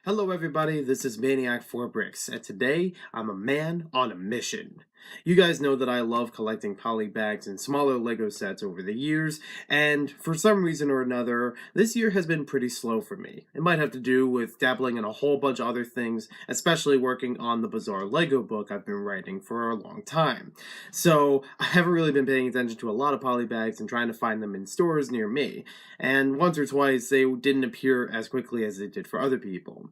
Hello everybody, this is Maniac4Bricks, and today I'm a man on a mission. You guys know that I love collecting poly bags and smaller Lego sets over the years, and for some reason or another, this year has been pretty slow for me. It might have to do with dabbling in a whole bunch of other things, especially working on the bizarre Lego book I've been writing for a long time. So I haven't really been paying attention to a lot of poly bags and trying to find them in stores near me, and once or twice they didn't appear as quickly as they did for other people.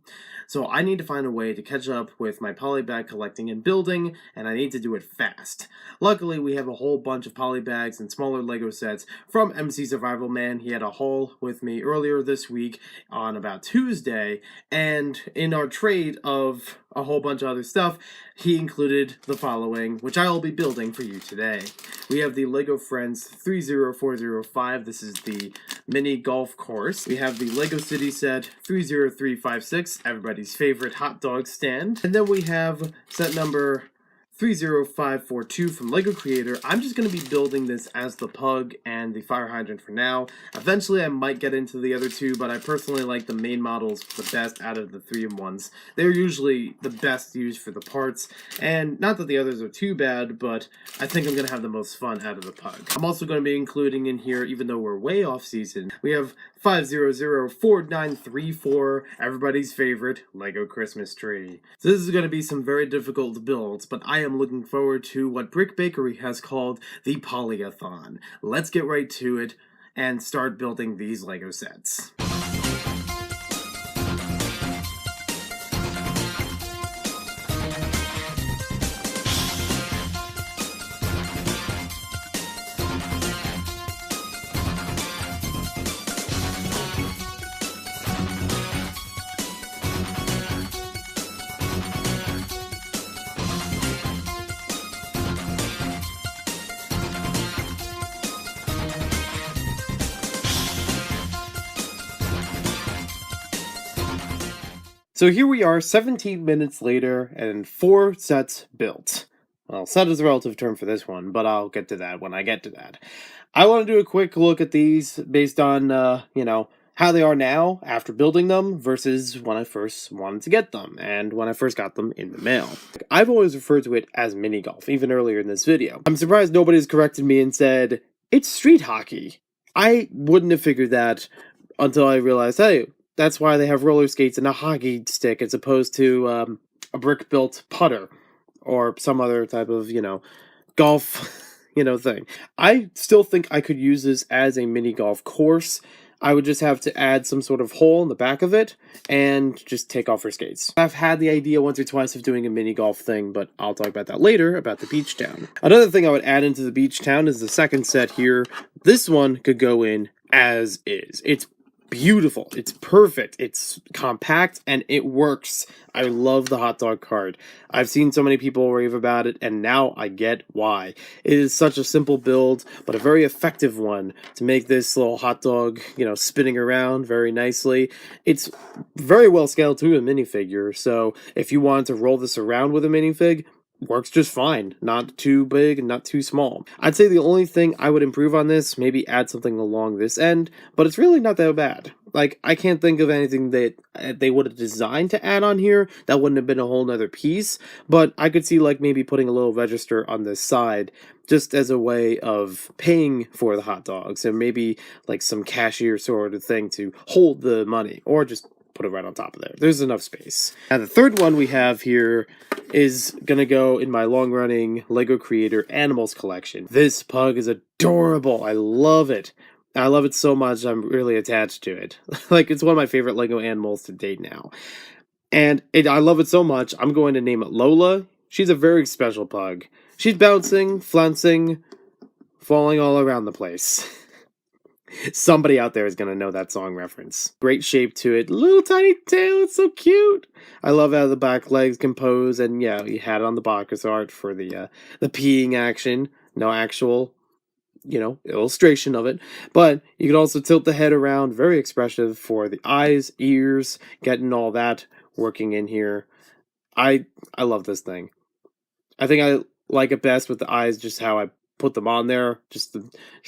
So I need to find a way to catch up with my poly bag collecting and building, and I need to do it fast. Luckily, we have a whole bunch of poly bags and smaller Lego sets from MC Survival Man. He had a haul with me earlier this week on about Tuesday, and in our trade of a whole bunch of other stuff, he included the following, which I will be building for you today. We have the Lego Friends 30405. This is the mini golf course. We have the Lego City set 30356, everybody's favorite hot dog stand. And then we have set number 30542 from Lego Creator. I'm just going to be building this as the pug and the fire hydrant for now. Eventually I might get into the other two, but I personally like the main models the best out of the 3-in-1s. They're usually the best used for the parts, and not that the others are too bad, but I think I'm going to have the most fun out of the pug. I'm also going to be including in here, even though we're way off season, we have 5004934, everybody's favorite Lego Christmas tree. So this is going to be some very difficult builds, but I am looking forward to what Brick Bakery has called the Poly-a-Thon. Let's get right to it and start building these Lego sets. So here we are, 17 minutes later, and 4 sets built. Well, set is a relative term for this one, but I'll get to that when I get to that. I want to do a quick look at these based on, how they are now after building them versus when I first wanted to get them, and when I first got them in the mail. I've always referred to it as mini golf, even earlier in this video. I'm surprised nobody's corrected me and said, it's street hockey. I wouldn't have figured that until I realized, hey, that's why they have roller skates and a hockey stick as opposed to a brick-built putter or some other type of, golf, thing. I still think I could use this as a mini golf course. I would just have to add some sort of hole in the back of it and just take off her skates. I've had the idea once or twice of doing a mini golf thing, but I'll talk about that later, about the beach town. Another thing I would add into the beach town is the second set here. This one could go in as is. It's beautiful. It's perfect. It's compact and it works. I love the hot dog card. I've seen so many people rave about it, and now I get why. It is such a simple build, but a very effective one to make this little hot dog, spinning around very nicely. It's very well scaled to a minifigure, so if you wanted to roll this around with a minifig, works just fine. Not too big and not too small. I'd say the only thing I would improve on this, maybe add something along this end, but it's really not that bad. Like, I can't think of anything that they would have designed to add on here that wouldn't have been a whole nother piece, but I could see like maybe putting a little register on this side just as a way of paying for the hot dogs, and maybe like some cashier sort of thing to hold the money, or just put it right on top of there. There's enough space. And the third one we have here is gonna go in my long-running Lego Creator Animals collection. This pug is adorable. I love it. I love it so much, I'm really attached to it. Like, it's one of my favorite Lego animals to date now. And I love it so much, I'm going to name it Lola. She's a very special pug. She's bouncing, flouncing, falling all around the place. Somebody out there is going to know that song reference. Great shape to it. Little tiny tail. It's so cute. I love how the back legs can pose. And yeah, you had it on the box art for the peeing action. No actual, illustration of it. But you could also tilt the head around. Very expressive for the eyes, ears, getting all that working in here. I love this thing. I think I like it best with the eyes, just how I put them on there. Just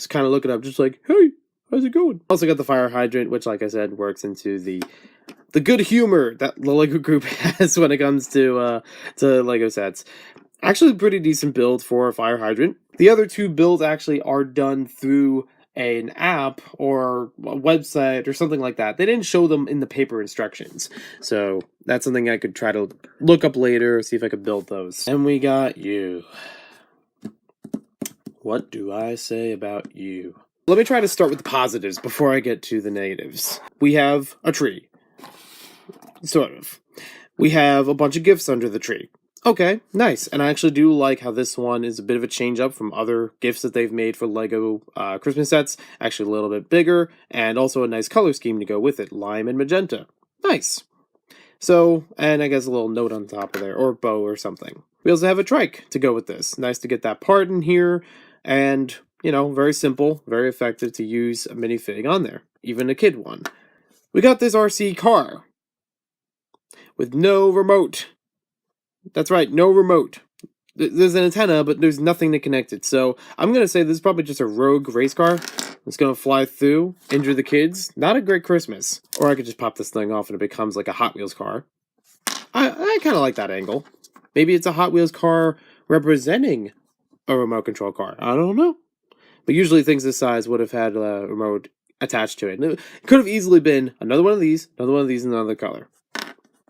kind of looking up, just like, hey. how's it going? Also got the fire hydrant, which, like I said, works into the good humor that the LEGO group has when it comes to LEGO sets. Actually, pretty decent build for a fire hydrant. The other two builds actually are done through an app or a website or something like that. They didn't show them in the paper instructions. So that's something I could try to look up later, see if I could build those. And we got you. What do I say about you? Let me try to start with the positives before I get to the negatives. We have a tree. Sort of. We have a bunch of gifts under the tree. Okay, nice. And I actually do like how this one is a bit of a change up from other gifts that they've made for LEGO Christmas sets. Actually a little bit bigger, and also a nice color scheme to go with it. Lime and magenta. Nice. So, and I guess a little note on top of there, or bow or something. We also have a trike to go with this. Nice to get that part in here, and, you know, very simple, very effective to use a minifig on there. Even a kid one. We got this RC car with no remote. That's right, no remote. There's an antenna, but there's nothing to connect it. So I'm going to say this is probably just a rogue race car. It's going to fly through, injure the kids. Not a great Christmas. Or I could just pop this thing off and it becomes like a Hot Wheels car. I kind of like that angle. Maybe it's a Hot Wheels car representing a remote control car. I don't know. But usually things this size would have had a remote attached to it. It could have easily been another one of these, in another color.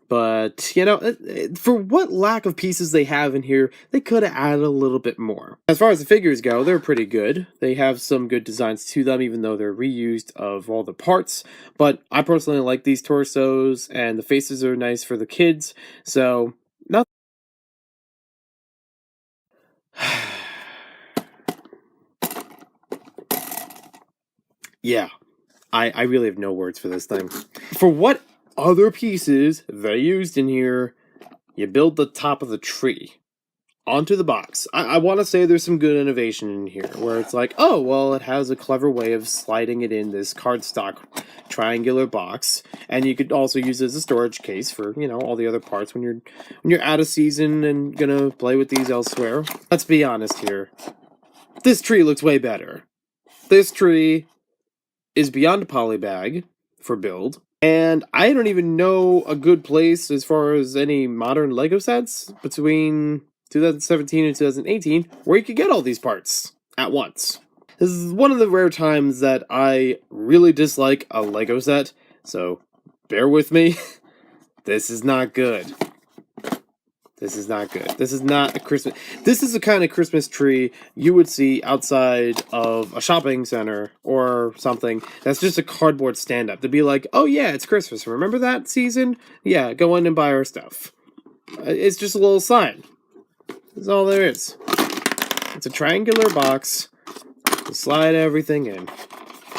But, you know, for what lack of pieces they have in here, they could have added a little bit more. As far as the figures go, they're pretty good. They have some good designs to them, even though they're reused of all the parts. But I personally like these torsos, and the faces are nice for the kids. So, not... yeah, I really have no words for this thing. For what other pieces they used in here, you build the top of the tree onto the box. I want to say there's some good innovation in here, where it's like, oh, well, it has a clever way of sliding it in this cardstock triangular box, and you could also use it as a storage case for, you know, all the other parts when you're out of season and gonna play with these elsewhere. Let's be honest here. This tree looks way better. This tree is beyond a poly bag for build. And I don't even know a good place as far as any modern LEGO sets between 2017 and 2018 where you could get all these parts at once. This is one of the rare times that I really dislike a LEGO set, so bear with me. This is not good. This is not good. This is not a Christmas... This is the kind of Christmas tree you would see outside of a shopping center or something. That's just a cardboard stand-up. To be like, oh yeah, it's Christmas. Remember that season? Yeah, go in and buy our stuff. It's just a little sign. That's all there is. It's a triangular box. You slide everything in.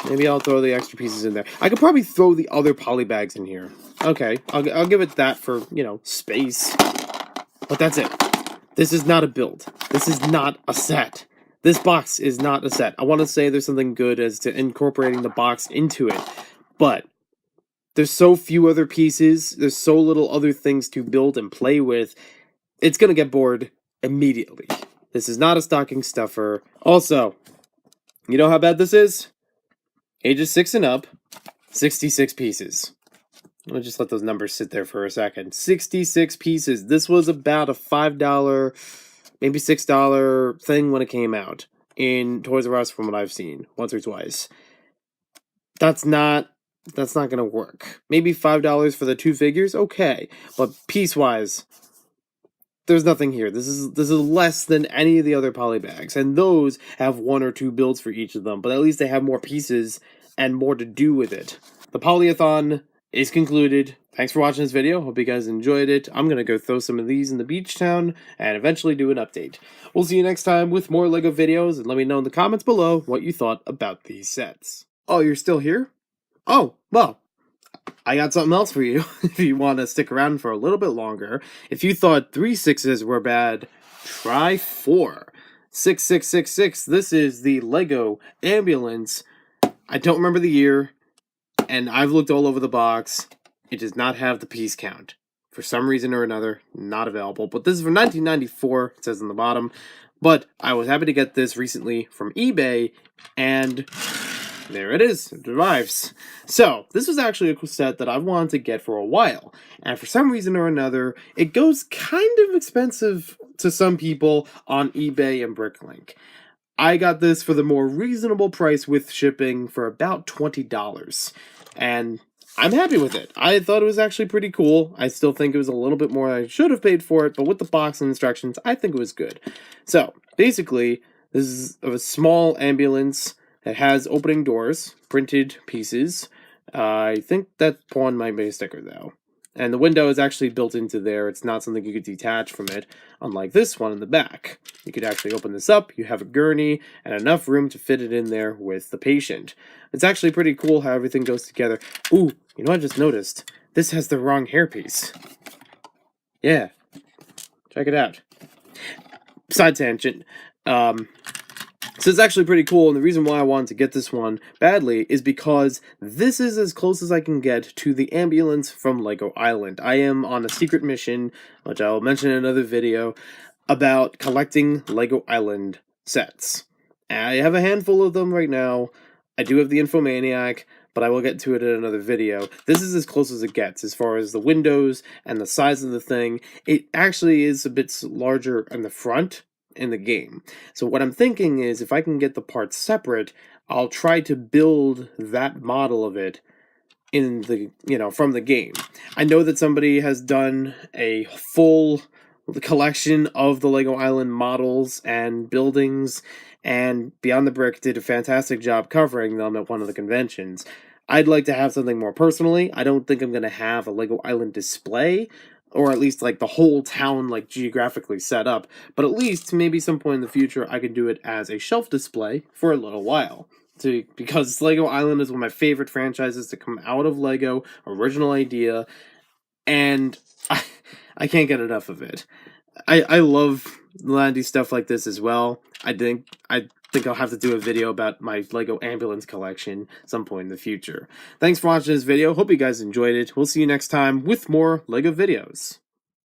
Maybe I'll throw the extra pieces in there. I could probably throw the other poly bags in here. Okay, I'll give it that for, you know, space. But that's it. This is not a build. This is not a set. This box is not a set. I want to say there's something good as to incorporating the box into it, but there's so few other pieces, there's so little other things to build and play with, it's going to get bored immediately. This is not a stocking stuffer. Also, you know how bad this is? Ages 6 and up, 66 pieces. I'll just let those numbers sit there for a second. 66 pieces. This was about a $5, maybe $6 thing when it came out in Toys R Us from what I've seen once or twice. That's not going to work. Maybe $5 for the two figures? Okay. But piece-wise, there's nothing here. This is less than any of the other poly bags. And those have one or two builds for each of them. But at least they have more pieces and more to do with it. The Poly-a-Thon is concluded. Thanks for watching this video. Hope you guys enjoyed it. I'm going to go throw some of these in the beach town and eventually do an update. We'll see you next time with more LEGO videos, and let me know in the comments below what you thought about these sets. Oh, you're still here? Oh, well, I got something else for you if you want to stick around for a little bit longer. If you thought 3 6s were bad, try 4. 6666. This is the LEGO ambulance. I don't remember the year. And I've looked all over the box. It does not have the piece count. For some reason or another, not available. But this is from 1994, it says on the bottom. But I was happy to get this recently from eBay. And there it is, it arrives. So, this was actually a set that I wanted to get for a while, and for some reason or another, it goes kind of expensive to some people on eBay and Bricklink. I got this for the more reasonable price with shipping for about $20, and I'm happy with it. I thought it was actually pretty cool. I still think it was a little bit more than I should have paid for it, but with the box and instructions, I think it was good. So, basically, this is a small ambulance. It has opening doors, printed pieces. I think that pawn might be a sticker, though. And the window is actually built into there. It's not something you could detach from it, unlike this one in the back. You could actually open this up, you have a gurney, and enough room to fit it in there with the patient. It's actually pretty cool how everything goes together. Ooh, you know what I just noticed? This has the wrong hairpiece. Yeah. Check it out. Side tangent. So it's actually pretty cool, and the reason why I wanted to get this one badly is because this is as close as I can get to the ambulance from Lego Island. I am on a secret mission, which I'll mention in another video, about collecting Lego Island sets. I have a handful of them right now. I do have the Infomaniac, but I will get to it in another video. This is as close as it gets as far as the windows and the size of the thing. It actually is a bit larger in the front in the game. So what I'm thinking is if I can get the parts separate, I'll try to build that model of it in the, from the game. I know that somebody has done a full collection of the Lego Island models and buildings, and Beyond the Brick did a fantastic job covering them at one of the conventions. I'd like to have something more personally. I don't think I'm going to have a Lego Island display, or at least like the whole town like geographically set up, but at least maybe some point in the future I could do it as a shelf display for a little while. Because Lego Island is one of my favorite franchises to come out of Lego, original idea, and I can't get enough of it. I love landy stuff like this as well. I think I'll have to do a video about my Lego ambulance collection some point in the future. Thanks for watching this video. Hope you guys enjoyed it. We'll see you next time with more Lego videos.